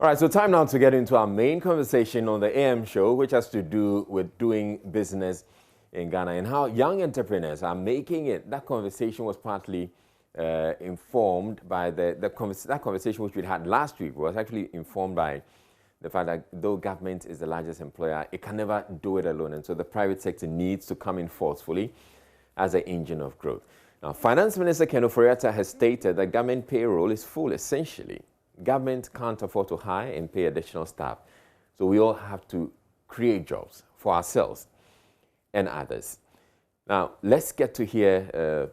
All right, so time now to get into our main conversation on the AM show, which has to do with doing business in Ghana and how young entrepreneurs are making it. That conversation was partly informed by that conversation which we had last week was actually informed by the fact that though government is the largest employer, it can never do it alone. And so the private sector needs to come in forcefully as an engine of growth. Now, Finance Minister Ken Ofori-Atta has stated that government payroll is full, essentially. Government can't afford to hire and pay additional staff. So we all have to create jobs for ourselves and others. Now, let's get to hear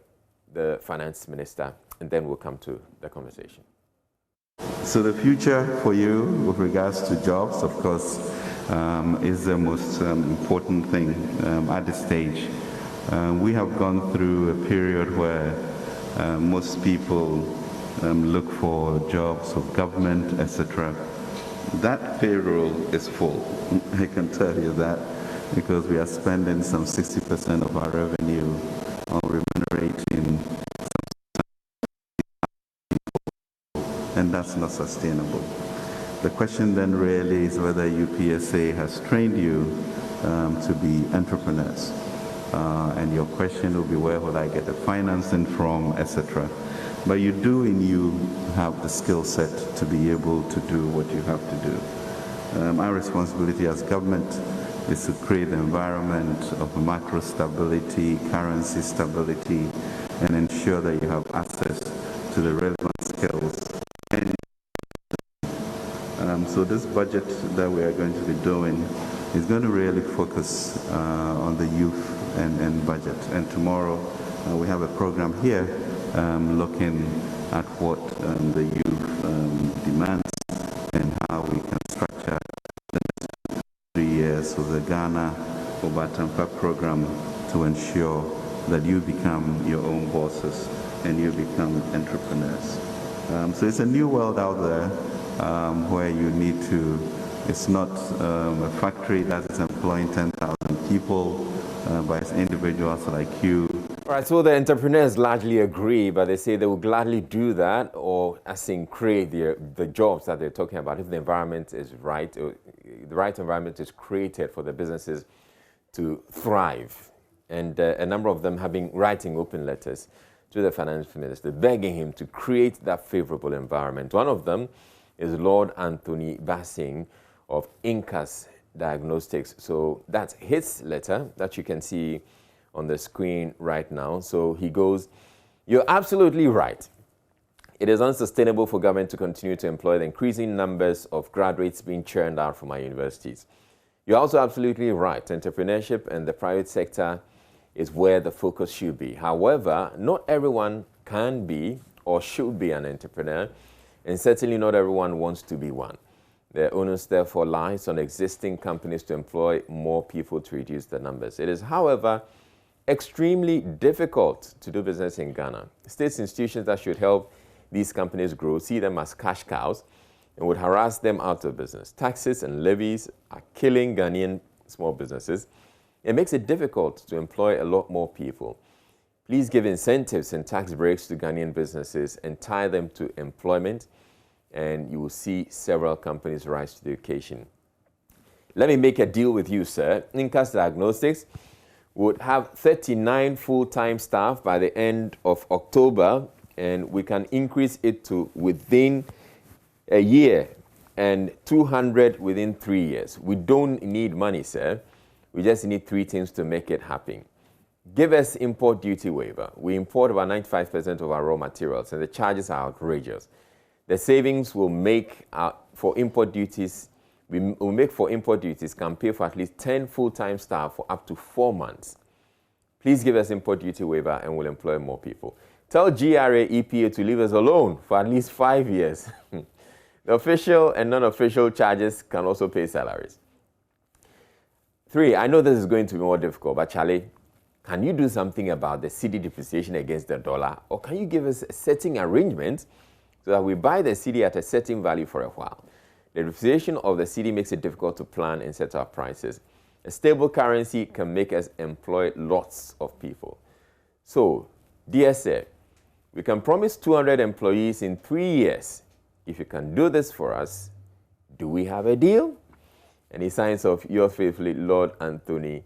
the Finance Minister, and then we'll come to the conversation. So the future for you with regards to jobs, of course, is the most important thing at this stage. We have gone through a period where most people look for jobs of government, etc. That payroll is full. I can tell you that because we are spending some 60% of our revenue on remunerating, and that's not sustainable. The question then really is whether UPSA has trained you to be entrepreneurs. And your question will be, where will I get the financing from, etc. But you do and you have the skill set to be able to do what you have to do. Our responsibility as government is to create an environment of macro stability, currency stability, and ensure that you have access to the relevant skills. So this budget that we are going to be doing is going to really focus on the youth and budget. And tomorrow we have a program here looking at what the youth demands and how we can structure the next 3 years of the Ghana Obatampa program to ensure that you become your own bosses and you become entrepreneurs. So it's a new world out there where you need to, it's not a factory that is employing 10,000 people, but it's individuals like you. All right, so the entrepreneurs largely agree, but they say they will gladly do that, or as in create the jobs that they're talking about if the environment is right, or the right environment is created for the businesses to thrive. And a number of them have been writing open letters to the finance minister, begging him to create that favorable environment. One of them is Lord Anthony Bassing of Incas Diagnostics. So that's his letter that you can see on the screen right now. So he goes, "You're absolutely right. It is unsustainable for government to continue to employ the increasing numbers of graduates being churned out from our universities. You're also absolutely right. Entrepreneurship and the private sector is where the focus should be. However, not everyone can be or should be an entrepreneur, and certainly not everyone wants to be one. The onus therefore lies on existing companies to employ more people to reduce the numbers. It is, however, extremely difficult to do business in Ghana. State institutions that should help these companies grow see them as cash cows and would harass them out of business. Taxes and levies are killing Ghanaian small businesses. It makes it difficult to employ a lot more people. Please give incentives and tax breaks to Ghanaian businesses and tie them to employment, and you will see several companies rise to the occasion. Let me make a deal with you, sir. Incas Diagnostics would have 39 full-time staff by the end of October, and we can increase it to within a year and 200 within 3 years. We don't need money, sir. We just need 3 things to make it happen. Give us import duty waiver. We import about 95% of our raw materials, and the charges are outrageous. The savings we'll make for import duties, can pay for at least 10 full-time staff for up to 4 months. Please give us import duty waiver and we'll employ more people. Tell GRA EPA to leave us alone for at least 5 years. The official and non-official charges can also pay salaries. 3, I know this is going to be more difficult, but Charlie, can you do something about the cedi depreciation against the dollar? Or can you give us a setting arrangement so that we buy the cedi at a certain value for a while? The depreciation of the cedi makes it difficult to plan and set our prices. A stable currency can make us employ lots of people. So, dear sir, we can promise 200 employees in 3 years. If you can do this for us, do we have a deal? And he signs off, yours faithfully, Lord Anthony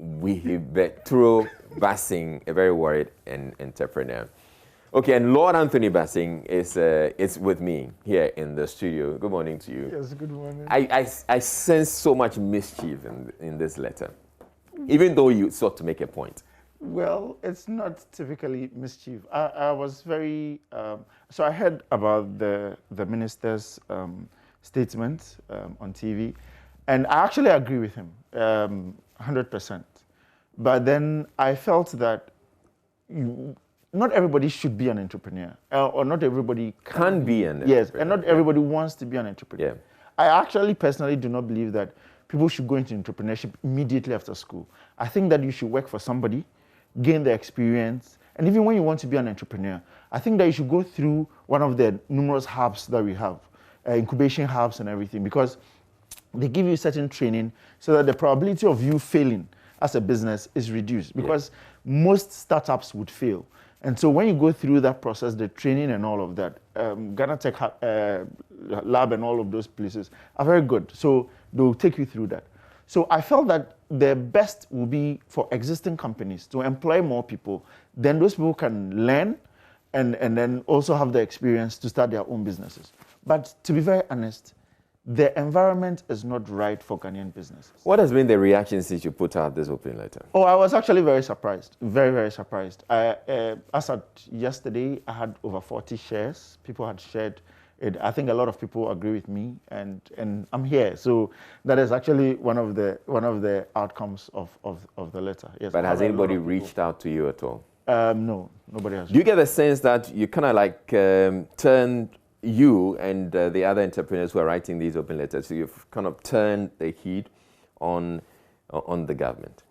Wihibetro Bassing, a very worried entrepreneur. Okay, and Lord Anthony Bassing is with me here in the studio. Good morning to you. Yes, good morning. I sense so much mischief in this letter, even though you sought to make a point. Well, it's not typically mischief. I was very, so I heard about the minister's statement on TV, and I actually agree with him 100%. But then I felt that not everybody should be an entrepreneur, or not everybody can be an entrepreneur. Yes, and not everybody wants to be an entrepreneur. Yeah. I actually personally do not believe that people should go into entrepreneurship immediately after school. I think that you should work for somebody, gain the experience, and even when you want to be an entrepreneur, I think that you should go through one of the numerous hubs that we have, incubation hubs and everything, because they give you certain training so that the probability of you failing as a business is reduced, because most startups would fail. And so when you go through that process, the training and all of that, Ghana Tech Lab and all of those places are very good. So they'll take you through that. So I felt that the best will be for existing companies to employ more people. Then those people can learn and then also have the experience to start their own businesses. But to be very honest, the environment is not right for Ghanaian businesses. What has been the reaction since you put out this open letter? Oh, I was actually very surprised, very, very surprised. As at yesterday, I had over 40 shares. People had shared it. I think a lot of people agree with me, and I'm here. So that is actually one of the outcomes of the letter. Yes. But has anybody reached out to you at all? No, nobody has. Do you get the sense that you kind of like turned you and the other entrepreneurs who are writing these open letters, so you've kind of turned the heat on the government?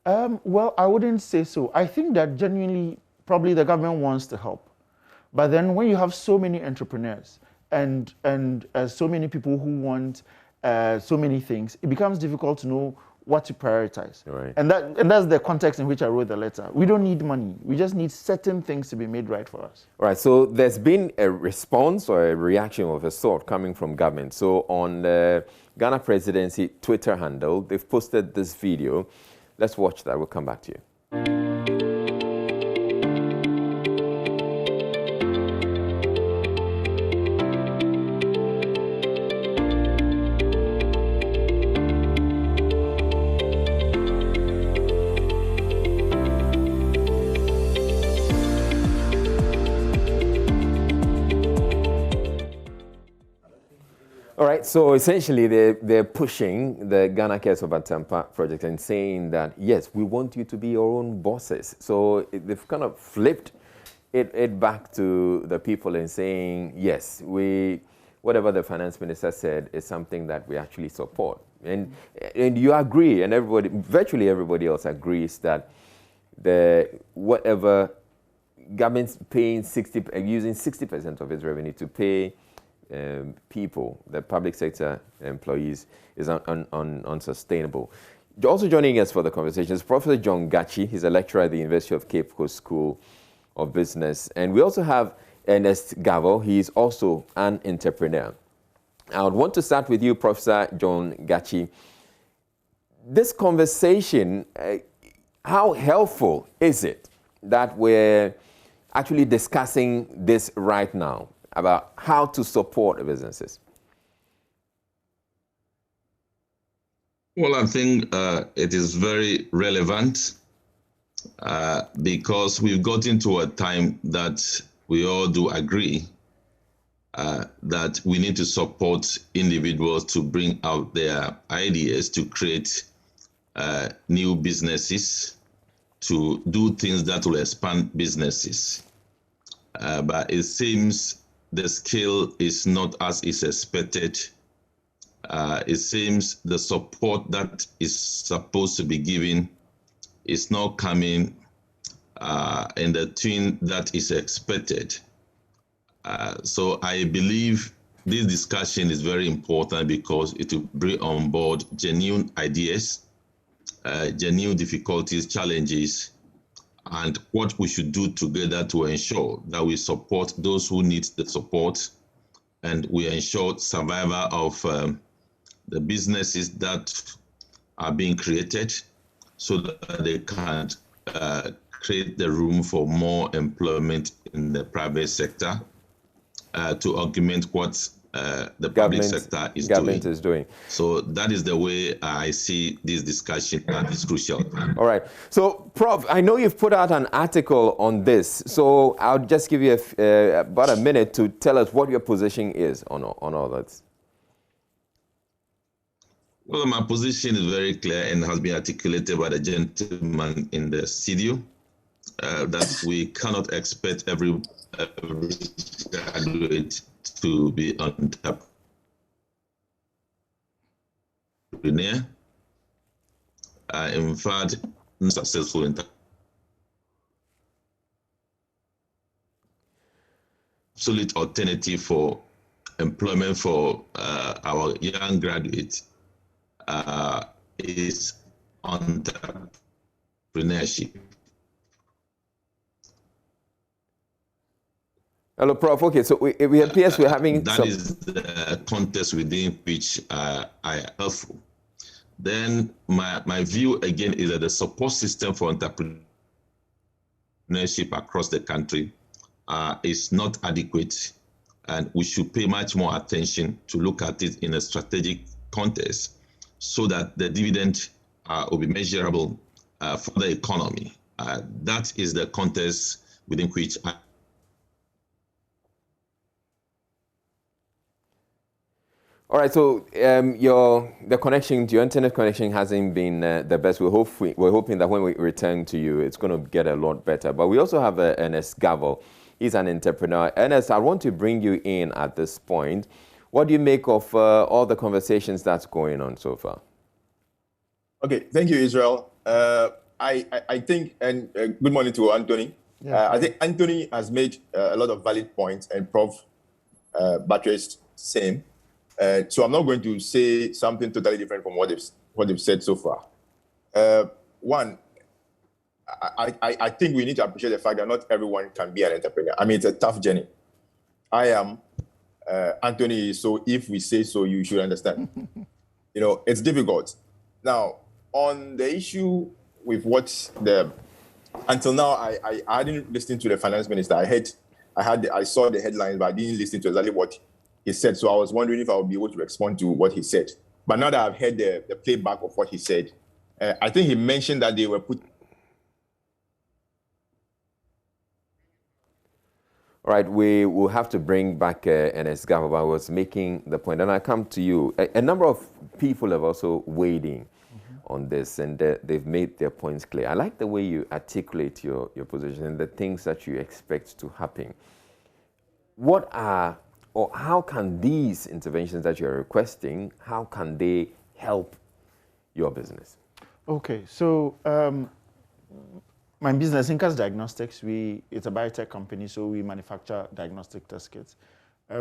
Well, I wouldn't say so. I think that genuinely, probably the government wants to help. But then when you have so many entrepreneurs and so many people who want so many things, it becomes difficult to know what to prioritize. Right. And that's the context in which I wrote the letter. We don't need money. We just need certain things to be made right for us. Right. So there's been a response or a reaction of a sort coming from government. So on the Ghana Presidency Twitter handle, they've posted this video. Let's watch that. We'll come back to you. All right, so essentially they're pushing the Ghana Cares of Atampa project and saying that, yes, we want you to be your own bosses. So they've kind of flipped it back to the people and saying, yes, whatever the finance minister said is something that we actually support. And you agree, and virtually everybody else agrees that whatever government's paying using 60% of its revenue to pay people, the public sector employees, is unsustainable. Also joining us for the conversation is Professor John Gachi. He's a lecturer at the University of Cape Coast School of Business. And we also have Ernest Gavo. He's also an entrepreneur. I would want to start with you, Professor John Gachi. This conversation, how helpful is it that we're actually discussing this right now, about how to support businesses? Well, I think it is very relevant because we've got into a time that we all do agree that we need to support individuals to bring out their ideas, to create new businesses, to do things that will expand businesses. But it seems the scale is not as is expected. It seems the support that is supposed to be given is not coming in the tune that is expected. So I believe this discussion is very important because it will bring on board genuine ideas, genuine difficulties, challenges, and what we should do together to ensure that we support those who need the support and we ensure survival of the businesses that are being created so that they can create the room for more employment in the private sector to augment what the public sector is doing. So that is the way I see this discussion at this crucial time. All right. So, Prof, I know you've put out an article on this. So I'll just give you about a minute to tell us what your position is on all that. Well, my position is very clear and has been articulated by the gentleman in the studio that we cannot expect every graduate to be entrepreneur. In fact, successful in absolute alternative for employment for our young graduates is entrepreneurship. Hello, Prof. Okay, so we appears we're having that is the context within which I offer. Then my view again is that the support system for entrepreneurship across the country is not adequate, and we should pay much more attention to look at it in a strategic context so that the dividend will be measurable for the economy. That is the context within which All right, so your internet connection hasn't been the best. We're hoping that when we return to you, it's going to get a lot better. But we also have Ernest Gavel. He's an entrepreneur. Ernest, I want to bring you in at this point. What do you make of all the conversations that's going on so far? Okay, thank you, Israel. I think, and good morning to Anthony. Yeah. I think Anthony has made a lot of valid points, and Prof. Buttressed same. So I'm not going to say something totally different from what they've said so far. One, I think we need to appreciate the fact that not everyone can be an entrepreneur. I mean, it's a tough journey. I am, Anthony is, so if we say so, you should understand. You know, it's difficult. Now, on the issue with until now, I didn't listen to the finance minister. I saw the headlines, but I didn't listen to exactly what he said. So I was wondering if I would be able to respond to what he said. But now that I've heard the playback of what he said, I think he mentioned that they were put. All right, we will have to bring back Ernest Gavel. I was making the point, and I come to you. A number of people have also weighed in on this, and they've made their points clear. I like the way you articulate your position and the things that you expect to happen. What are, or how can these interventions that you're requesting, how can they help your business? Okay, so my business, Incas Diagnostics, it's a biotech company, so we manufacture diagnostic test kits.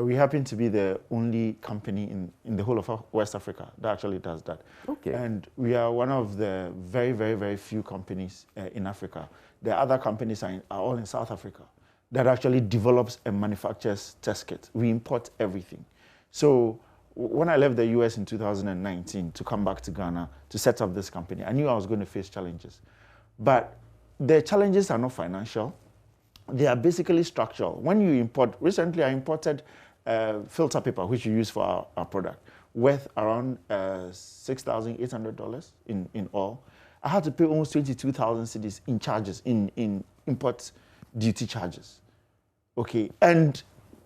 We happen to be the only company in the whole of West Africa that actually does that. Okay. And we are one of the very, very, very few companies in Africa. The other companies are all in South Africa that actually develops and manufactures test kits. We import everything. So when I left the US in 2019 to come back to Ghana to set up this company, I knew I was going to face challenges. But the challenges are not financial. They are basically structural. When you import, recently I imported filter paper, which you use for our product, worth around $6,800 in all. I had to pay almost 22,000 cedis in charges, in import duty charges. Okay, and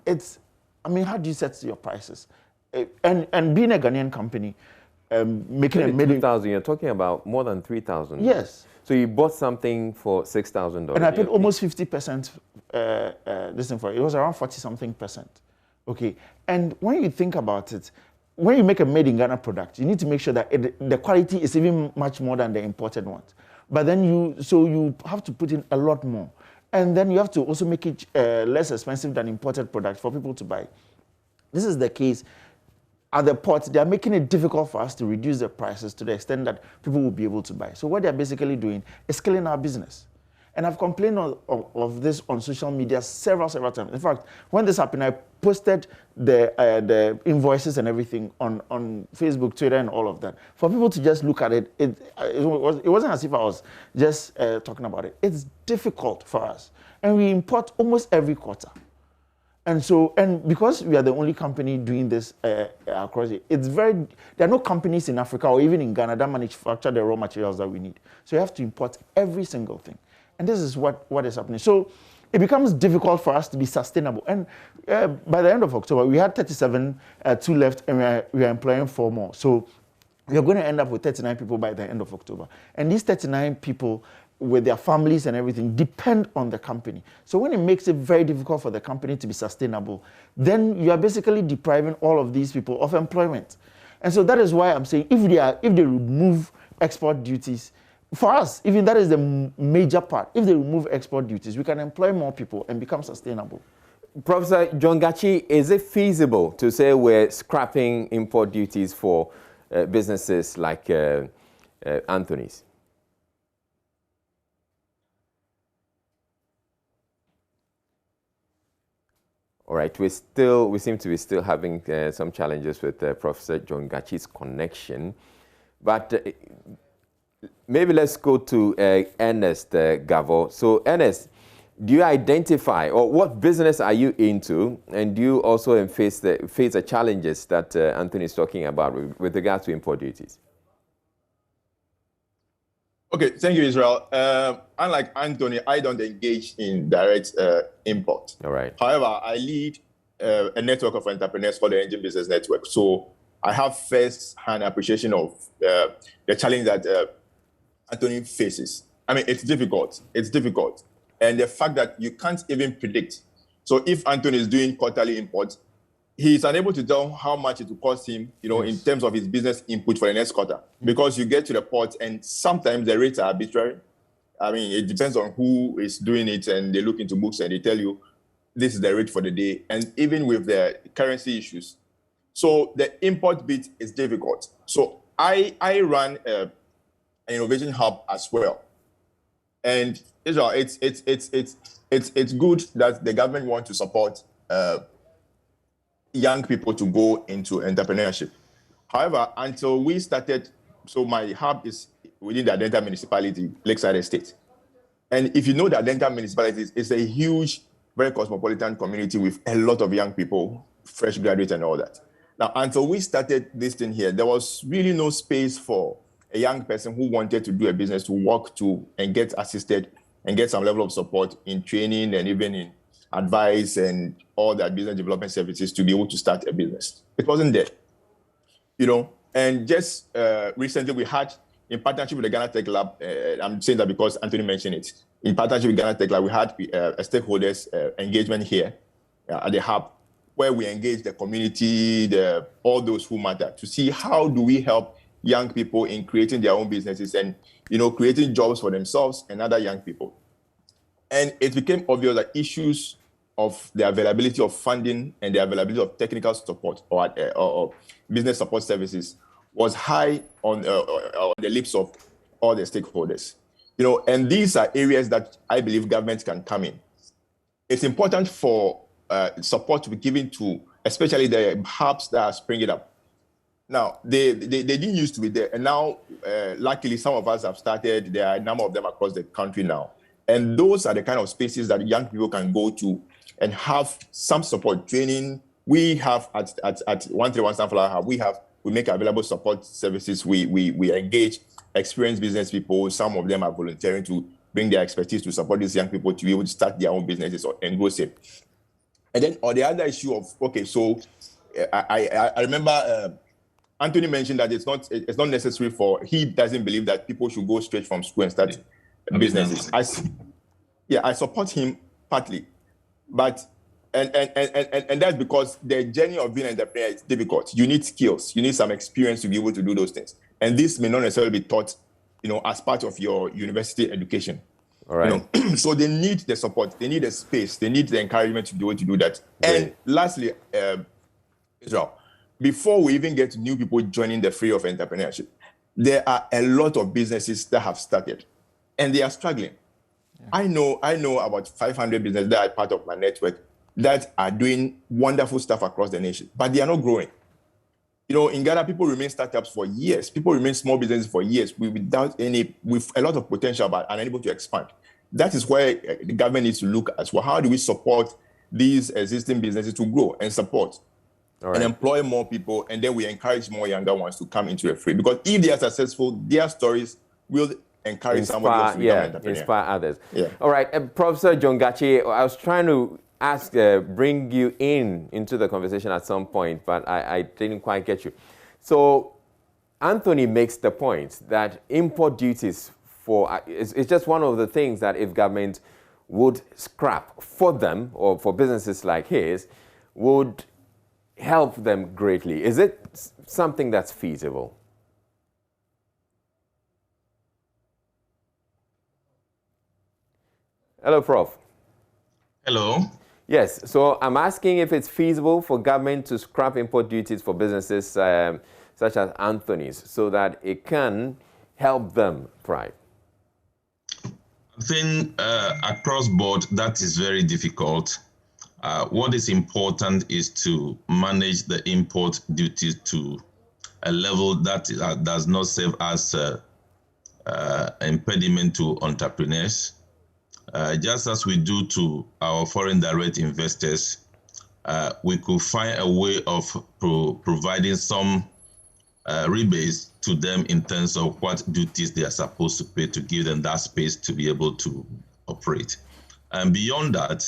it's, I mean, how do you set your prices? And being a Ghanaian company, making a million. 2,000, you're talking about more than 3,000. Yes. So you bought something for $6,000. And I paid almost 50% this thing for it. It was around 40-something%. Okay. And when you think about it, when you make a made in Ghana product, you need to make sure that the quality is even much more than the imported ones. But then you have to put in a lot more. And then you have to also make it less expensive than imported products for people to buy. This is the case. At the ports, they are making it difficult for us to reduce the prices to the extent that people will be able to buy. So what they're basically doing is killing our business. And I've complained of this on social media several times. In fact, when this happened, I posted the invoices and everything on Facebook, Twitter, and all of that. For people to just look at it, it wasn't as if I was just talking about it. It's difficult for us. And we import almost every quarter. And because we are the only company doing this across it, there are no companies in Africa or even in Ghana that manufacture the raw materials that we need. So you have to import every single thing. And this is what is happening. So it becomes difficult for us to be sustainable. And by the end of October, we had 37, 2 left, and we are employing 4 more. So we are going to end up with 39 people by the end of October. And these 39 people, with their families and everything, depend on the company. So when it makes it very difficult for the company to be sustainable, then you are basically depriving all of these people of employment. And so that is why I'm saying if they remove export duties, for us, even that is the major part. If they remove export duties, we can employ more people and become sustainable. Professor John Gachi, is it feasible to say we're scrapping import duties for businesses like Anthony's? All right, we seem to be still having some challenges with Professor John Gachi's connection, but maybe let's go to Ernest Gavo. So Ernest, do you identify, or what business are you into, and do you also face the challenges that Anthony is talking about with regards to import duties? Okay, thank you, Israel. Unlike Anthony, I don't engage in direct import. All right. However, I lead a network of entrepreneurs called the Engine Business Network. So I have first-hand appreciation of the challenge that Anthony faces. I mean, it's difficult. It's difficult. And the fact that you can't even predict. So if Anthony is doing quarterly imports, he's unable to tell how much it will cost him, in terms of his business input for the next quarter. Because you get to the port and sometimes the rates are arbitrary. I mean, it depends on who is doing it, and they look into books and they tell you this is the rate for the day. And even with the currency issues. So the import bit is difficult. So I run an innovation hub as well. And Israel, it's good that the government wants to support young people to go into entrepreneurship. However, until we started, so my hub is within the Adenta municipality, Lakeside Estate. And if you know the Adenta municipality, it's a huge, very cosmopolitan community with a lot of young people, fresh graduates and all that. Now, until we started this thing here, there was really no space for a young person who wanted to do a business to walk to and get assisted and get some level of support in training and even in advice and all that business development services to be able to start a business. It wasn't there, And just recently we had, in partnership with the Ghana Tech Lab, I'm saying that because Anthony mentioned it, in partnership with Ghana Tech Lab, we had a stakeholders engagement here at the hub, where we engage the community, all those who matter, to see how do we help young people in creating their own businesses and, creating jobs for themselves and other young people. And it became obvious that issues of the availability of funding and the availability of technical support or business support services was high on the lips of all the stakeholders. And these are areas that I believe government can come in. It's important for support to be given to, especially the hubs that are springing up. Now, they didn't used to be there. And now, luckily, some of us have started. There are a number of them across the country now. And those are the kind of spaces that young people can go to and have some support training. We have at 131 Sunflower Hub, we make available support services. We engage experienced business people. Some of them are volunteering to bring their expertise to support these young people to be able to start their own businesses and grow safe. And then on the other issue of, so I remember Anthony mentioned that it's not necessary he doesn't believe that people should go straight from school and start businesses. I support him partly, but and that's because the journey of being an entrepreneur is difficult. You need skills, you need some experience to be able to do those things, and this may not necessarily be taught, as part of your university education. All right. So they need the support, they need the space, they need the encouragement to be able to do that. Great. And lastly, Israel, before we even get new people joining the fray of entrepreneurship, there are a lot of businesses that have started and they are struggling. Yeah. I know about 500 businesses that are part of my network that are doing wonderful stuff across the nation, but they are not growing. In Ghana, people remain startups for years. People remain small businesses for years with a lot of potential, but unable to expand. That is where the government needs to look at, well, how do we support these existing businesses to grow and support and employ more people, and then we encourage more younger ones to come into the field. Because if they are successful, their stories will encourage somebody else to become an entrepreneur. Inspire others. Yeah. All right, Professor John Gachi, I was trying to bring you into the conversation at some point, but I didn't quite get you. So Anthony makes the point that import duties it's just one of the things that if government would scrap for them or for businesses like his would help them greatly. Is it something that's feasible? Hello, Prof. Hello. Yes, so I'm asking if it's feasible for government to scrap import duties for businesses such as Anthony's so that it can help them thrive. I think across board that is very difficult. What is important is to manage the import duties to a level that does not serve as an impediment to entrepreneurs. Just as we do to our foreign direct investors, we could find a way of providing some rebates to them in terms of what duties they are supposed to pay to give them that space to be able to operate. And beyond that,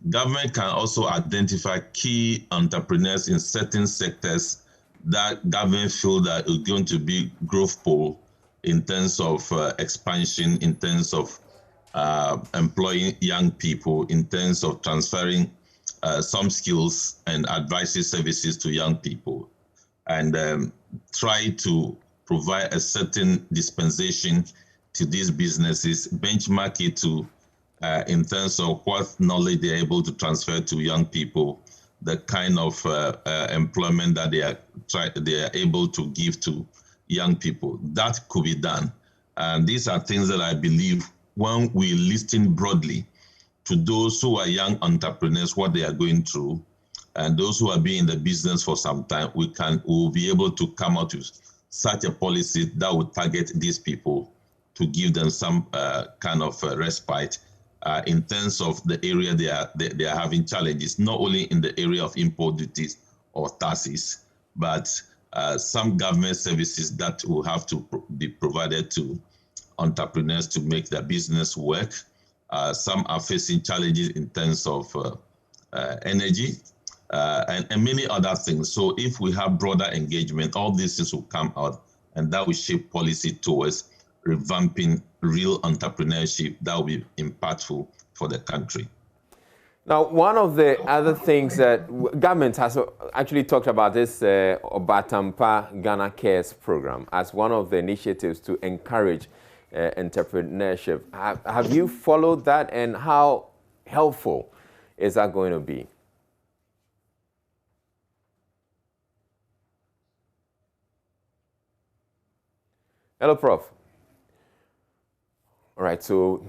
government can also identify key entrepreneurs in certain sectors that government feel that is going to be growth pole in terms of expansion, in terms of employing young people, in terms of transferring some skills and advisory services to young people, and try to provide a certain dispensation to these businesses, benchmark it to in terms of what knowledge they're able to transfer to young people, the kind of employment that they are able to give to young people. That could be done. And these are things that I believe when we listen broadly to those who are young entrepreneurs, what they are going through, and those who have been in the business for some time, we will be able to come out with such a policy that would target these people to give them some kind of respite in terms of the area they are having challenges, not only in the area of import duties or taxes, but some government services that will have to be provided to entrepreneurs to make their business work. Some are facing challenges in terms of energy and many other things. So if we have broader engagement, all these things will come out, and that will shape policy towards revamping real entrepreneurship that will be impactful for the country. Now, one of the other things that government has actually talked about this Obatampa Ghana Cares program as one of the initiatives to encourage entrepreneurship. Have you followed that, and how helpful is that going to be? Hello, Prof. All right, so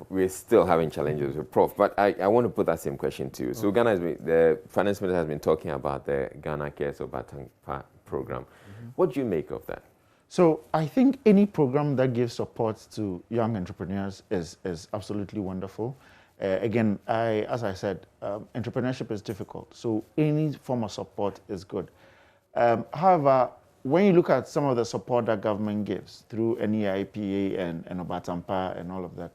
we're still having challenges with Prof, but I want to put that same question to you. So the finance minister has been talking about the Ghana Cares Obatampa program. Mm-hmm. What do you make of that? So I think any program that gives support to young entrepreneurs is absolutely wonderful. Again, as I said, entrepreneurship is difficult, so any form of support is good. However, when you look at some of the support that government gives through NEIPA and Obatampa and all of that,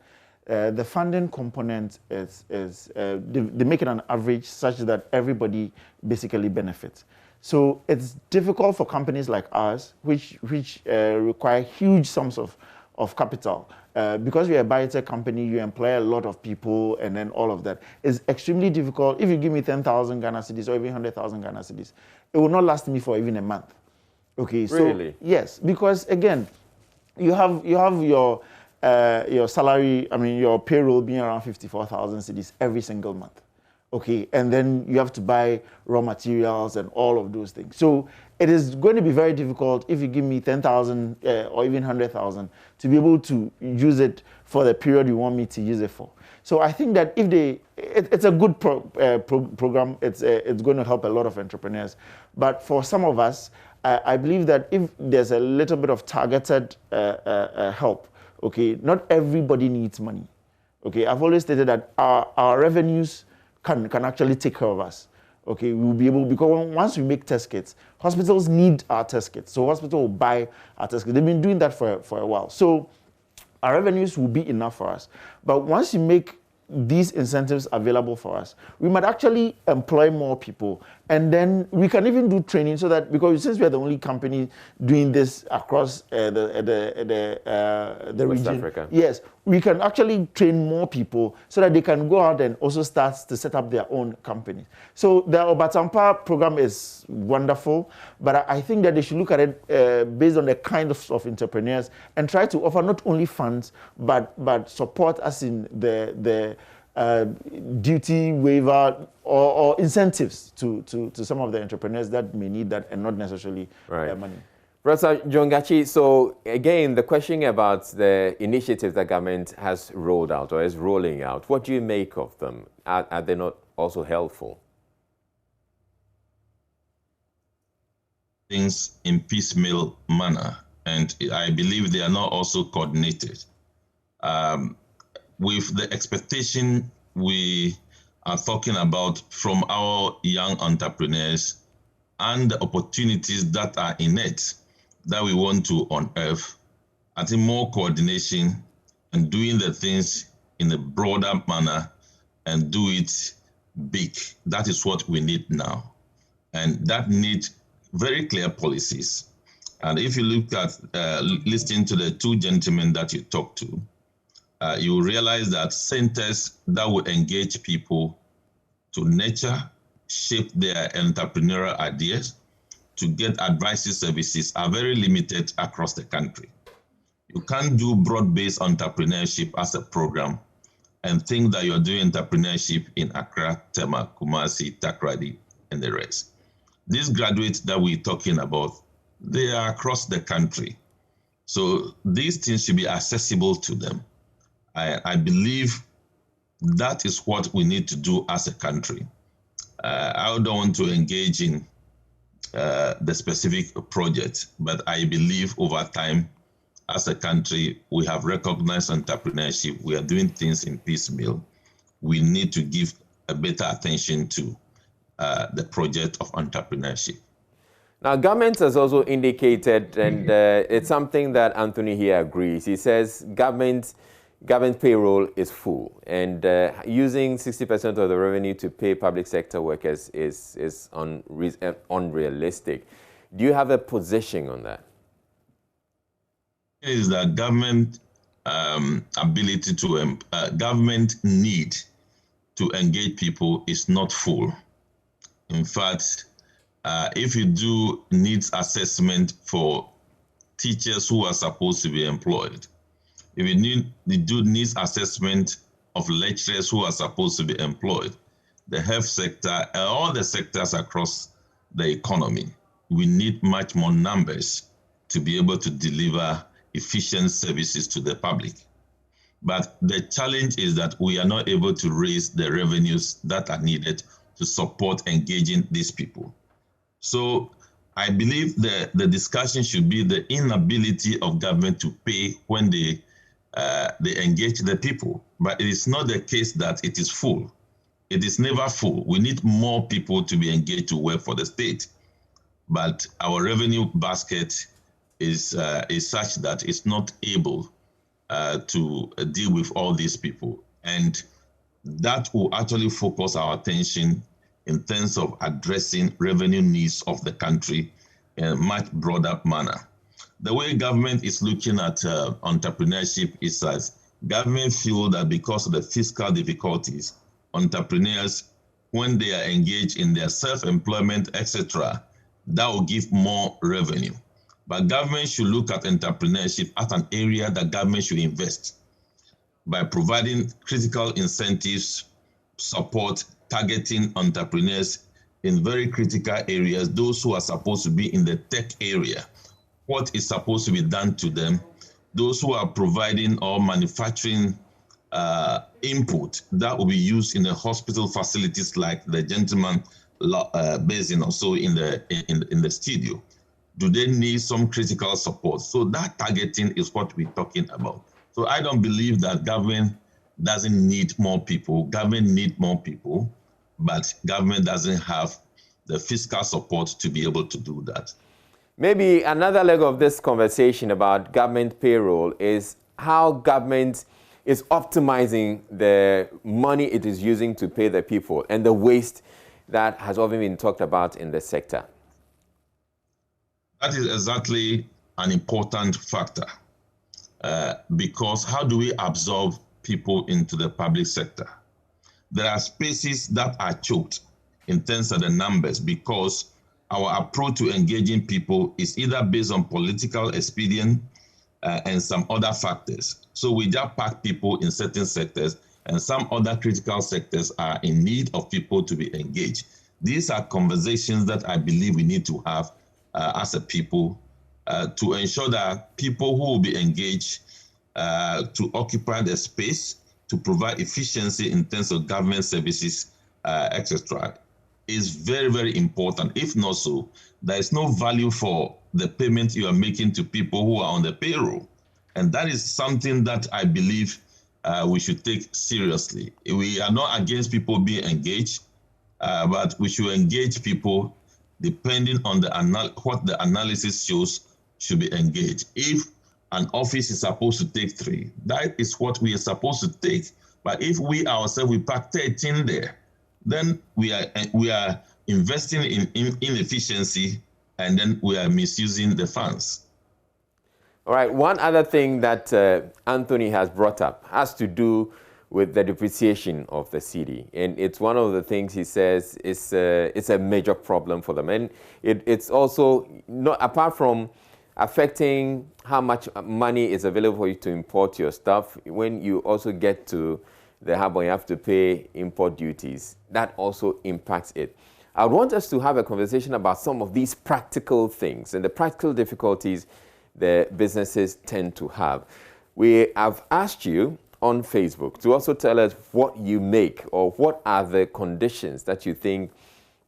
the funding component they make it an average such that everybody basically benefits. So it's difficult for companies like ours, which require huge sums of capital. Because you're a biotech company, you employ a lot of people, and then all of that. It's extremely difficult. If you give me 10,000 Ghana cedis or even 100,000 Ghana cedis, it will not last me for even a month. Okay, so really? Yes, because again, you have your salary, your payroll being around 54,000 cedis every single month. okay, and then you have to buy raw materials and all of those things. So it is going to be very difficult if you give me 10,000 or even 100,000 to be able to use it for the period you want me to use it for. So I think that if it's a good program. It's going to help a lot of entrepreneurs. But for some of us, I believe that if there's a little bit of targeted help, okay, not everybody needs money. Okay, I've always stated that our revenues can actually take care of us. Okay, we'll be able, because once we make test kits, hospitals need our test kits. So hospital will buy our test kits. They've been doing that for a while. So our revenues will be enough for us. But once you make these incentives available for us, we might actually employ more people, and then we can even do training so that, because since we are the only company doing this across the West region, Africa. yes, we can actually train more people so that they can go out and also start to set up their own companies. So the Obatampa program is wonderful, but I think that they should look at it based on the kind of entrepreneurs and try to offer not only funds but support us in the duty waiver or incentives to some of the entrepreneurs that may need that and not necessarily money. Professor John Gachi, so again, the question about the initiatives that government has rolled out or is rolling out, what do you make of them? Are they not also helpful? Things in piecemeal manner, and I believe they are not also coordinated. With the expectation we are talking about from our young entrepreneurs and the opportunities that are in it that we want to unearth, I think more coordination and doing the things in a broader manner and do it big. That is what we need now. And that needs very clear policies. And if you look at listening to the two gentlemen that you talked to, you will realize that centers that will engage people to nurture, shape their entrepreneurial ideas, to get advisory services are very limited across the country. You can't do broad-based entrepreneurship as a program and think that you're doing entrepreneurship in Accra, Tema, Kumasi, Takoradi, and the rest. These graduates that we're talking about, they are across the country. So these things should be accessible to them. I believe that is what we need to do as a country. I don't want to engage in the specific project, but I believe over time, as a country, we have recognized entrepreneurship. We are doing things in piecemeal. We need to give a better attention to the project of entrepreneurship. Now, government has also indicated, and it's something that Anthony here agrees. He says government payroll is full, and using 60% of the revenue to pay public sector workers is unrealistic. Do you have a position on that? Is that government ability to government need to engage people is not full. In fact, if you do needs assessment for teachers who are supposed to be employed, if you do needs assessment of lecturers who are supposed to be employed, the health sector, all the sectors across the economy, we need much more numbers to be able to deliver efficient services to the public. But the challenge is that we are not able to raise the revenues that are needed to support engaging these people. So I believe the discussion should be the inability of government to pay when they engage the people. But it is not the case that it is full. It is never full. We need more people to be engaged to work for the state. But our revenue basket is such that it's not able to deal with all these people. And that will actually focus our attention in terms of addressing revenue needs of the country in a much broader manner. The way government is looking at entrepreneurship is as government feel that because of the fiscal difficulties, entrepreneurs, when they are engaged in their self-employment, etc., that will give more revenue. But government should look at entrepreneurship as an area that government should invest by providing critical incentives, support, targeting entrepreneurs in very critical areas, those who are supposed to be in the tech area, what is supposed to be done to them, those who are providing or manufacturing input that will be used in the hospital facilities, like the gentleman based in also in the studio. Do they need some critical support? So that targeting is what we're talking about. So I don't believe that government doesn't need more people. Government need more people, but government doesn't have the fiscal support to be able to do that. Maybe another leg of this conversation about government payroll is how government is optimizing the money it is using to pay the people and the waste that has often been talked about in the sector. That is exactly an important factor because how do we absorb people into the public sector? There are spaces that are choked in terms of the numbers because our approach to engaging people is either based on political expedience and some other factors. So we just pack people in certain sectors, and some other critical sectors are in need of people to be engaged. These are conversations that I believe we need to have as a people to ensure that people who will be engaged to occupy the space, to provide efficiency in terms of government services, etc., is very, very important. If not so, there is no value for the payment you are making to people who are on the payroll. And that is something that I believe we should take seriously. We are not against people being engaged, but we should engage people depending on what the analysis shows should be engaged. If an office is supposed to take 3, that is what we are supposed to take. But if we ourselves, we pack 13 there, then we are investing in inefficiency, and then we are misusing the funds. All right, one other thing that Anthony has brought up has to do with the depreciation of the cedi. And it's one of the things he says it's a major problem for them. And it's also, not apart from affecting how much money is available for you to import your stuff, when you also get to the hub where you have to pay import duties, that also impacts it. I want us to have a conversation about some of these practical things and the practical difficulties the businesses tend to have. We have asked you on Facebook to also tell us what you make or what are the conditions that you think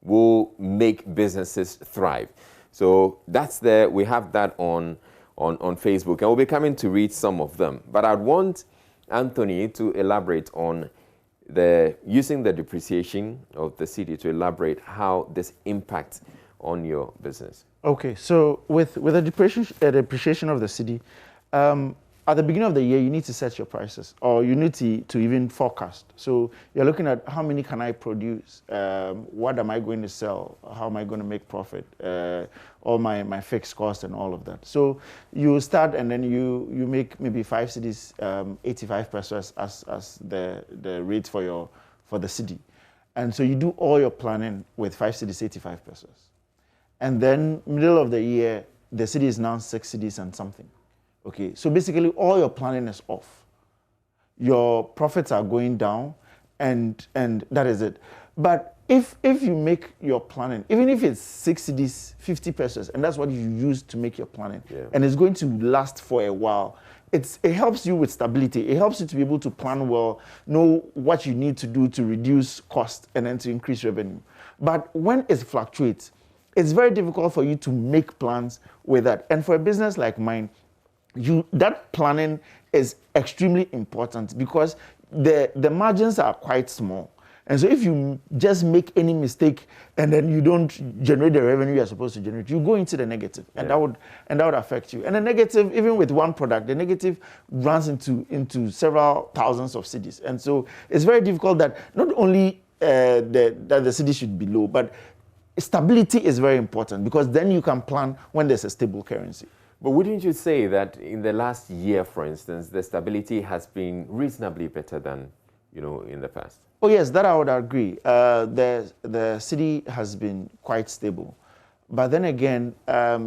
will make businesses thrive. So that's there. We have that on Facebook, and we'll be coming to read some of them. But I'd want Anthony to elaborate on using the depreciation of the cedi to elaborate how this impacts on your business. Okay, so with the depreciation of the cedi, at the beginning of the year, you need to set your prices, or you need to even forecast. So you're looking at how many can I produce, what am I going to sell, how am I going to make profit, all my fixed costs and all of that. So you start, and then you make maybe 5 cedis, 85 pesos as the rate for the cedi. And so you do all your planning with 5 cedis, 85 pesos. And then middle of the year, the cedi is now 6 cedis and something. Okay, so basically all your planning is off. Your profits are going down, and that is it. But if you make your planning, even if it's 6 cedis, 50 pesos, and that's what you use to make your planning, and it's going to last for a while, it helps you with stability. It helps you to be able to plan well, know what you need to do to reduce cost and then to increase revenue. But when it fluctuates, it's very difficult for you to make plans with that. And for a business like mine, that planning is extremely important because the margins are quite small. And so if you just make any mistake and then you don't generate the revenue you're supposed to generate, you go into the negative, and that would affect you. And the negative, even with one product, the negative runs into several thousands of cedis. And so it's very difficult that not only that the cedi should be low, but stability is very important because then you can plan when there's a stable currency. But wouldn't you say that in the last year, for instance, the stability has been reasonably better than, in the past? Oh yes, that I would agree. The cedi has been quite stable. But then again,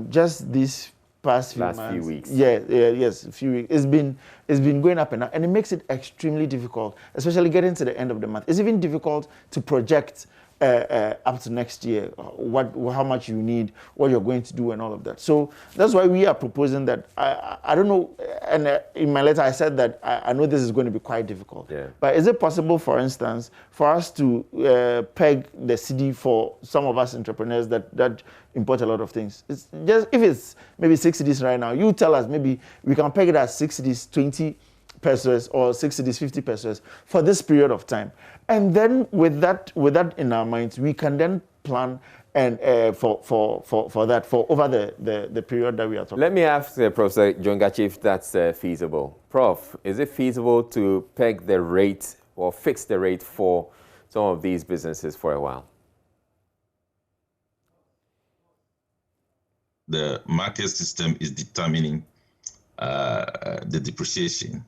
just these past few last months. few weeks. Yes, a few weeks. It's been going up and up, and it makes it extremely difficult, especially getting to the end of the month. It's even difficult to project up to next year, how much you need, what you're going to do, and all of that. So that's why we are proposing that. I don't know, and in my letter I said that I know this is going to be quite difficult. Yeah. But is it possible, for instance, for us to peg the CD for some of us entrepreneurs that import a lot of things? It's just, if it's maybe 6 CDs right now, you tell us maybe we can peg it as 6 CDs, 20 pesos, or 6 CDs, 50 pesos for this period of time. And then with that in our minds, we can then plan and for that for over the period that we are talking. Let me ask Professor Jongachi if that's feasible. Prof, is it feasible to peg the rate or fix the rate for some of these businesses for a while? The market system is determining the depreciation.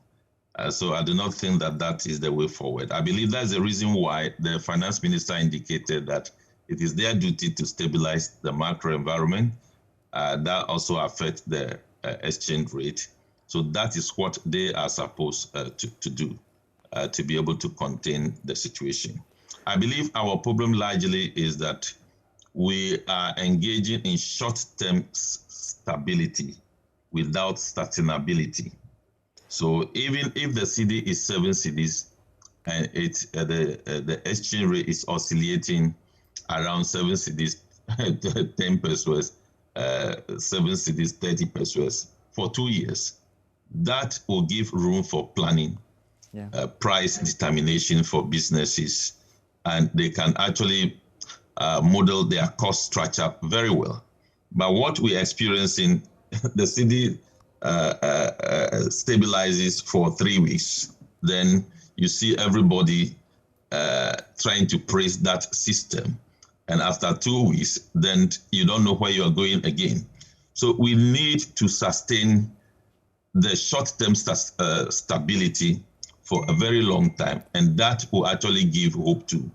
So I do not think that is the way forward. I believe that's the reason why the finance minister indicated that it is their duty to stabilize the macro environment. That also affects the exchange rate. So that is what they are supposed to do, to be able to contain the situation. I believe our problem largely is that we are engaging in short-term stability without sustainability. So even if the CD is 7 CDs and the exchange rate is oscillating around 7 CDs 10 pesos, 7 CDs 30 pesos for 2 years, that will give room for planning, price determination for businesses, and they can actually model their cost structure very well. But what we're experiencing, the CD stabilizes for 3 weeks, then you see everybody trying to praise that system, and after 2 weeks, then you don't know where you are going again. So we need to sustain the short-term stability for a very long time, and that will actually give hope to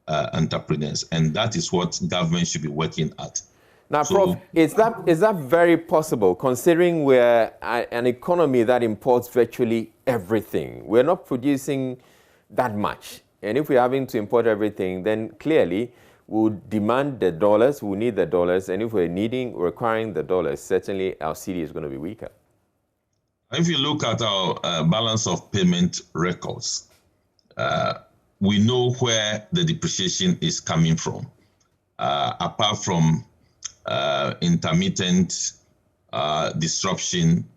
entrepreneurs, and that is what government should be working at. Now, Prof, is that very possible, considering we're an economy that imports virtually everything? We're not producing that much. And if we're having to import everything, then clearly we'll demand the dollars, we'll need the dollars. And if we're requiring the dollars, certainly our CD is going to be weaker. If you look at our balance of payment records, we know where the depreciation is coming from, apart from intermittent disruption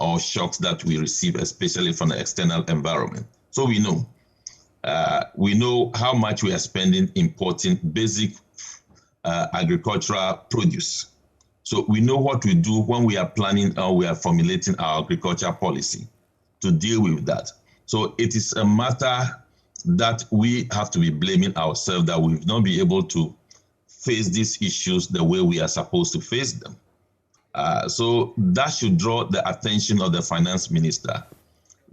or shocks that we receive, especially from the external environment. So we know how much we are spending importing basic agricultural produce. So we know what we do when we are planning or we are formulating our agricultural policy to deal with that. So it is a matter that we have to be blaming ourselves that we've not been able to face these issues the way we are supposed to face them. So that should draw the attention of the finance minister,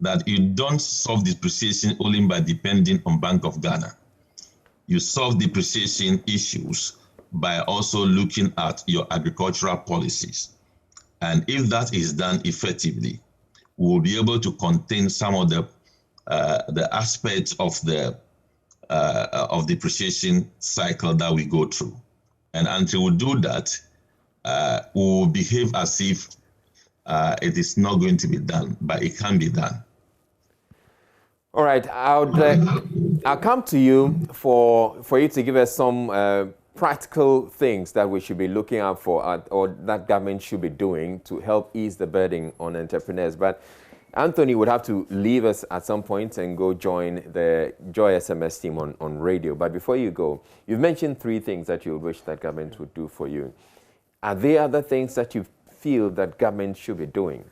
that you don't solve depreciation only by depending on Bank of Ghana. You solve depreciation issues by also looking at your agricultural policies. And if that is done effectively, we will be able to contain some of the aspects of the depreciation cycle that we go through. And until we do that, we will behave as if it is not going to be done, but it can be done. All right, I'll come to you for you to give us some practical things that we should be looking out for, or that government should be doing to help ease the burden on entrepreneurs. But Anthony would have to leave us at some point and go join the Joy SMS team on radio. But before you go, you've mentioned 3 things that you wish that government would do for you. Are there other things that you feel that government should be doing?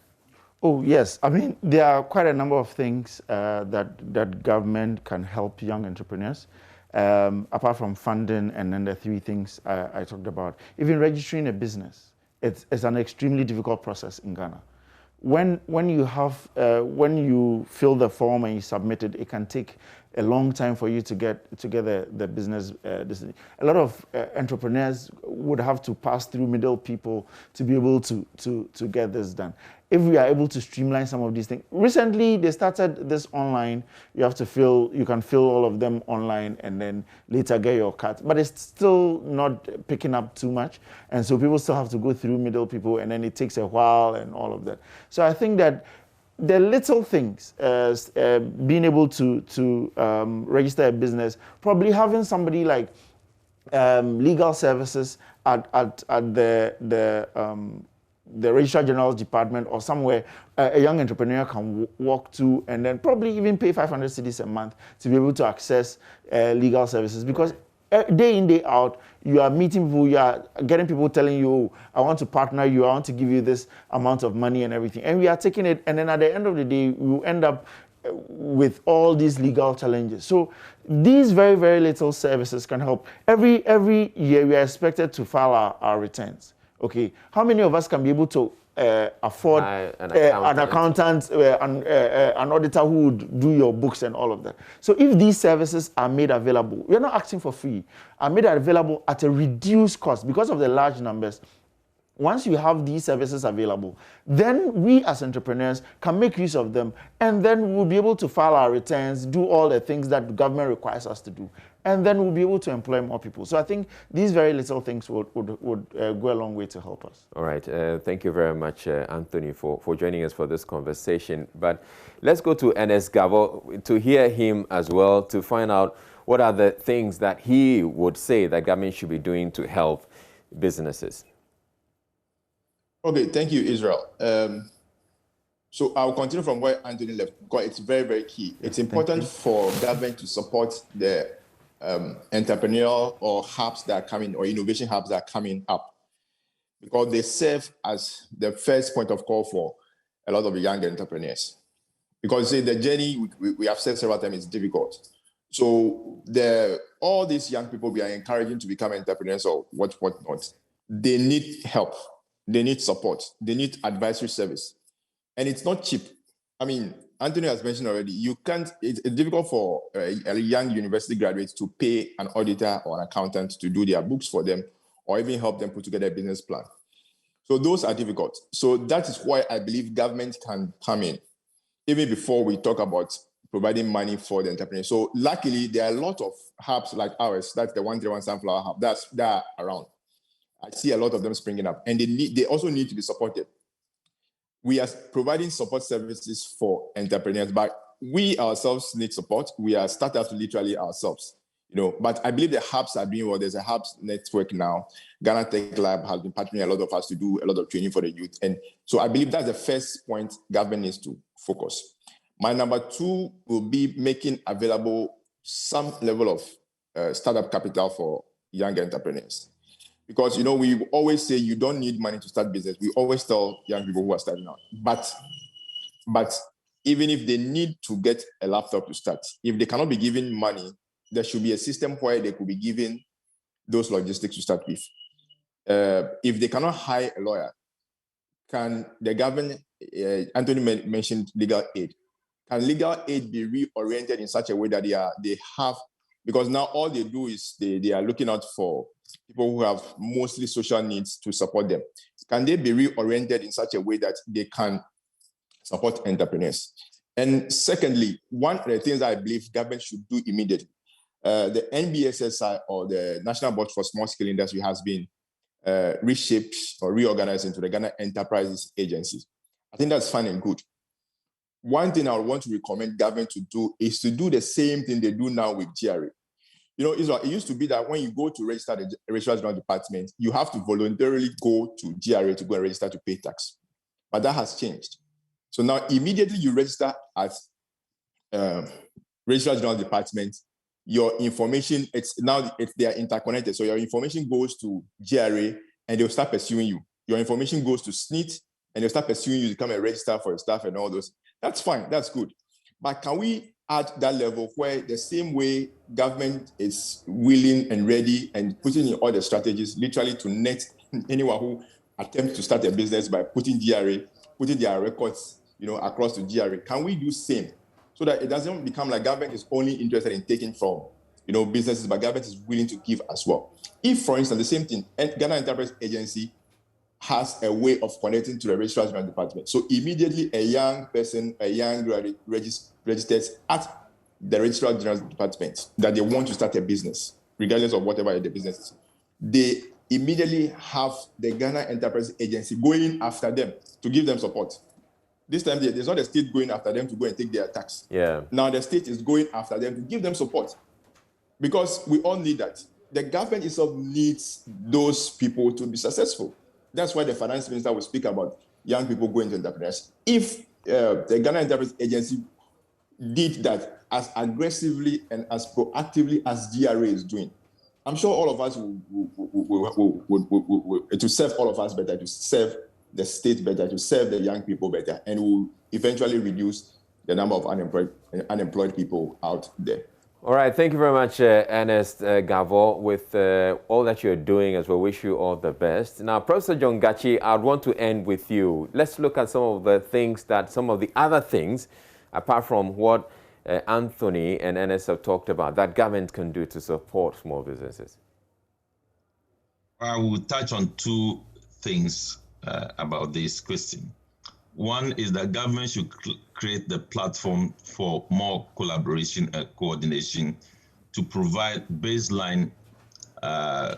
Oh, yes. I mean, there are quite a number of things that government can help young entrepreneurs, apart from funding and then the 3 things I talked about. Even registering a business, it's an extremely difficult process in Ghana. When you fill the form and you submit it, it can take a long time for you to get the business. A lot of entrepreneurs would have to pass through middle people to be able to get this done. If we are able to streamline some of these things. Recently, they started this online. You can fill all of them online and then later get your cut. But it's still not picking up too much. And so people still have to go through middle people, and then it takes a while and all of that. So I think that the little things, being able to register a business, probably having somebody like legal services at the Registrar General's department or somewhere a young entrepreneur can walk to, and then probably even pay 500 cedis a month to be able to access legal services. Because day in, day out, you are meeting people, you are getting people telling you, oh, I want to partner you, I want to give you this amount of money and everything. And we are taking it, and then at the end of the day, we will end up with all these legal challenges. So these very, very little services can help. Every year, we are expected to file our returns. Okay, how many of us can be able to afford an accountant, an auditor who would do your books and all of that? So if these services are made available, we're not asking for free, are made available at a reduced cost because of the large numbers. Once you have these services available, then we as entrepreneurs can make use of them, and then we'll be able to file our returns, do all the things that the government requires us to do, and then we'll be able to employ more people. So I think these very little things would go a long way to help us. All right. Thank you very much, Anthony, for joining us for this conversation. But let's go to Ernest Gavo to hear him as well, to find out what are the things that he would say that government should be doing to help businesses. Okay, thank you, Israel. So I'll continue from where Anthony left, because it's very, very key. It's important for government to support the entrepreneurial or hubs that are coming, or innovation hubs that are coming up, because they serve as the first point of call for a lot of young entrepreneurs. Because the journey, we have said several times, is difficult. So all these young people we are encouraging to become entrepreneurs or whatnot, they need help. They need support. They need advisory service. And it's not cheap. I mean, Anthony has mentioned already, it's difficult for a young university graduate to pay an auditor or an accountant to do their books for them, or even help them put together a business plan. So those are difficult. So that is why I believe government can come in, even before we talk about providing money for the entrepreneurs. So luckily, there are a lot of hubs like ours, that's the 131 Sunflower Hub, that are around. I see a lot of them springing up, and they also need to be supported. We are providing support services for entrepreneurs, but we ourselves need support. We are startups literally ourselves, but I believe the hubs are doing well. There's a hubs network now. Ghana Tech Lab has been partnering a lot of us to do a lot of training for the youth. And so I believe that's the first point government needs to focus. My number two will be making available some level of startup capital for young entrepreneurs. Because, we always say you don't need money to start business. We always tell young people who are starting out. But even if they need to get a laptop to start, if they cannot be given money, there should be a system where they could be given those logistics to start with. If they cannot hire a lawyer, can the government, Anthony mentioned legal aid, can legal aid be reoriented in such a way that they have, because now all they do is they are looking out for people who have mostly social needs to support them. Can they be reoriented in such a way that they can support entrepreneurs? And secondly, one of the things that I believe government should do immediately, the NBSSI, or the National Board for Small Scale Industry, has been reshaped or reorganized into the Ghana Enterprises Agency. I think that's fine and good. One thing I would want to recommend government to do is to do the same thing they do now with GRA. Israel, it used to be that when you go to register the Registrar General Department, you have to voluntarily go to GRA to go and register to pay tax. But that has changed. So now immediately you register at Registrar General Department, your information, they are interconnected. So your information goes to GRA and they'll start pursuing you. Your information goes to SNIT and they'll start pursuing you to come and register for your staff and all those. That's fine, that's good. But can we add that level where the same way government is willing and ready and putting in all the strategies literally to net anyone who attempts to start a business by putting their records, across to GRA? Can we do same so that it doesn't become like government is only interested in taking from, businesses, but government is willing to give as well. If, for instance, the same thing, Ghana Enterprise Agency has a way of connecting to the Registrar General Department. So immediately a young person, a young graduate registers at the Registrar General Department that they want to start a business, regardless of whatever the business is. They immediately have the Ghana Enterprise Agency going after them to give them support. This time, there's not the state going after them to go and take their tax. Yeah. Now the state is going after them to give them support, because we all need that. The government itself needs those people to be successful. That's why the finance minister will speak about young people going into entrepreneurship. If the Ghana Enterprise Agency did that as aggressively and as proactively as GRA is doing, I'm sure all of us will to serve all of us better, to serve the state better, to serve the young people better, and will eventually reduce the number of unemployed people out there. All right, thank you very much, Ernest Gavo, with all that you're doing as well. Wish you all the best. Now, Professor John Gachi, I'd want to end with you. Let's look at some of the other things, apart from what Anthony and Ernest have talked about, that government can do to support small businesses. I will touch on two things about this question. One is that government should create the platform for more collaboration and coordination to provide baseline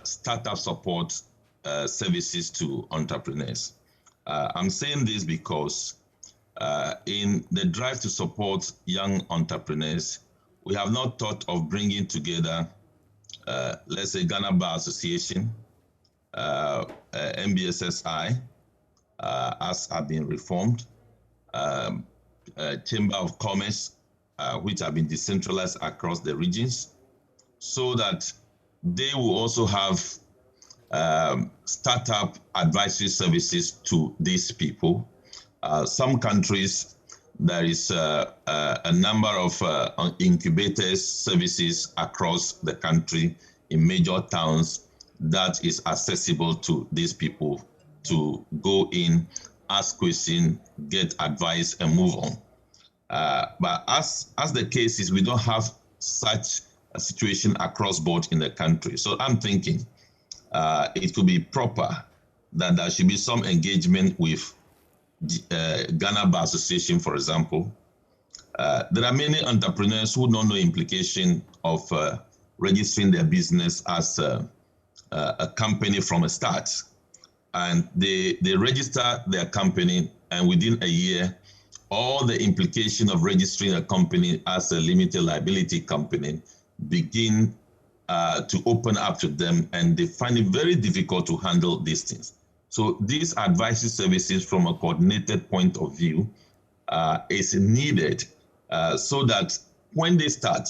startup support services to entrepreneurs. I'm saying this because in the drive to support young entrepreneurs, we have not thought of bringing together, let's say, Ghana Bar Association, MBSSI, as have been reformed, Chamber of Commerce, which have been decentralized across the regions, so that they will also have startup advisory services to these people. Some countries, there is a number of incubators services across the country in major towns that is accessible to these people to go in, ask questions, get advice, and move on. But as the case is, we don't have such a situation across board in the country. So I'm thinking it would be proper that there should be some engagement with Ghana Bar Association, for example. There are many entrepreneurs who don't know the implication of registering their business as a company from a start. And they register their company, and within a year, all the implication of registering a company as a limited liability company begin to open up to them, and they find it very difficult to handle these things. So these advisory services from a coordinated point of view is needed so that when they start,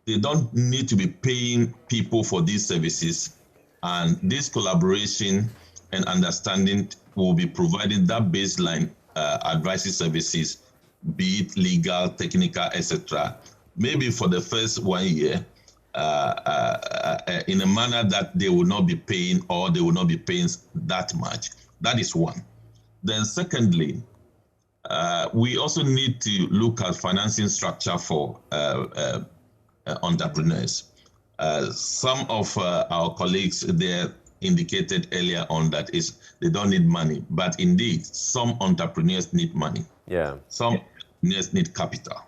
they don't need to be paying people for these services, and this collaboration and understanding will be providing that baseline advisory services, be it legal, technical, etc. Maybe for the first 1 year, in a manner that they will not be paying, or they will not be paying that much. That is one. Then secondly, we also need to look at financing structure for entrepreneurs. Some of our colleagues there indicated earlier on that they don't need money, but indeed some entrepreneurs need money. Yeah. Some entrepreneurs need capital.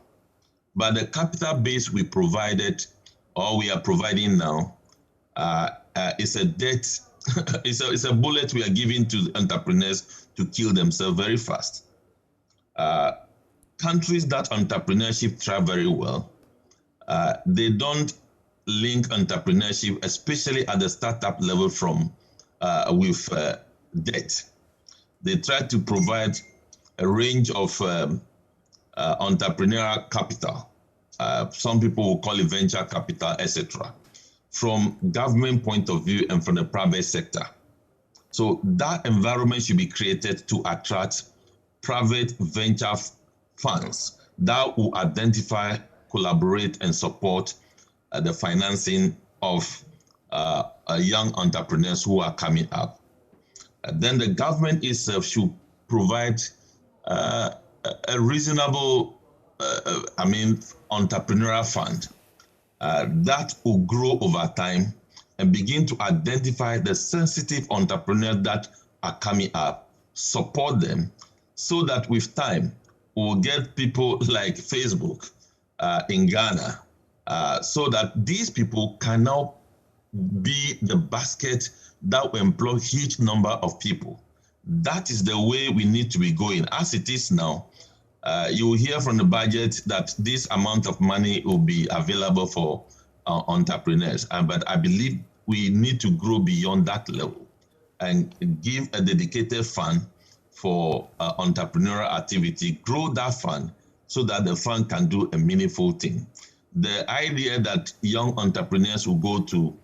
But the capital base we provided, or we are providing now, is a debt. it's a bullet we are giving to entrepreneurs to kill themselves very fast. Countries that entrepreneurship thrive very well, they don't link entrepreneurship, especially at the startup level, with debt. They try to provide a range of entrepreneurial capital. Some people will call it venture capital, etc., from government point of view and from the private sector. So that environment should be created to attract private venture funds that will identify, collaborate, and support the financing of young entrepreneurs who are coming up. Then the government itself should provide a reasonable entrepreneurial fund that will grow over time and begin to identify the sensitive entrepreneurs that are coming up, support them, so that with time, we'll get people like Facebook in Ghana, so that these people can now be the basket that will employ huge number of people. That is the way we need to be going. As it is now, you will hear from the budget that this amount of money will be available for entrepreneurs. But I believe we need to grow beyond that level and give a dedicated fund for entrepreneurial activity, grow that fund so that the fund can do a meaningful thing. The idea that young entrepreneurs will go to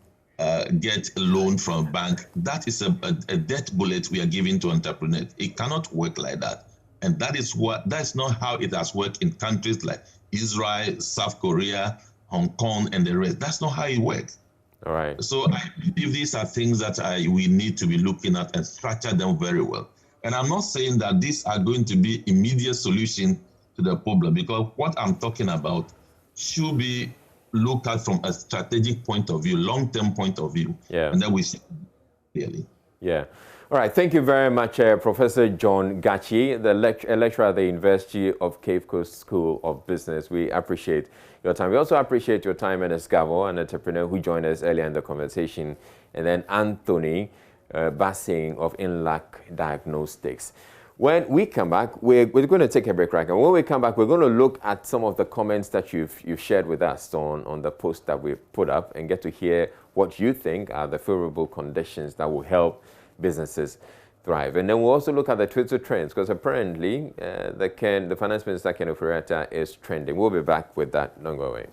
get a loan from a bank, that is a death bullet we are giving to entrepreneurs. It cannot work like that. And that's not how it has worked in countries like Israel, South Korea, Hong Kong, and the rest. That's not how it works. All right. So I believe these are things that we need to be looking at and structure them very well. And I'm not saying that these are going to be immediate solution to the problem, because what I'm talking about should be looked at from a strategic point of view, long-term point of view. Yeah. And then we see clearly. Yeah. All right. Thank you very much, Professor John Gachi, the lecturer at the University of Cape Coast School of Business. We appreciate your time. We also appreciate your time, and Escavo, an entrepreneur who joined us earlier in the conversation, and then Anthony Bassing of Inlac Diagnostics. When we come back, we're going to take a break right now. When we come back, we're going to look at some of the comments that you've shared with us on the post that we put up, and get to hear what you think are the favorable conditions that will help businesses thrive. And then we'll also look at the Twitter trends, because apparently the Finance Minister, Ken Ofori-Atta, is trending. We'll be back with that. Don't go away.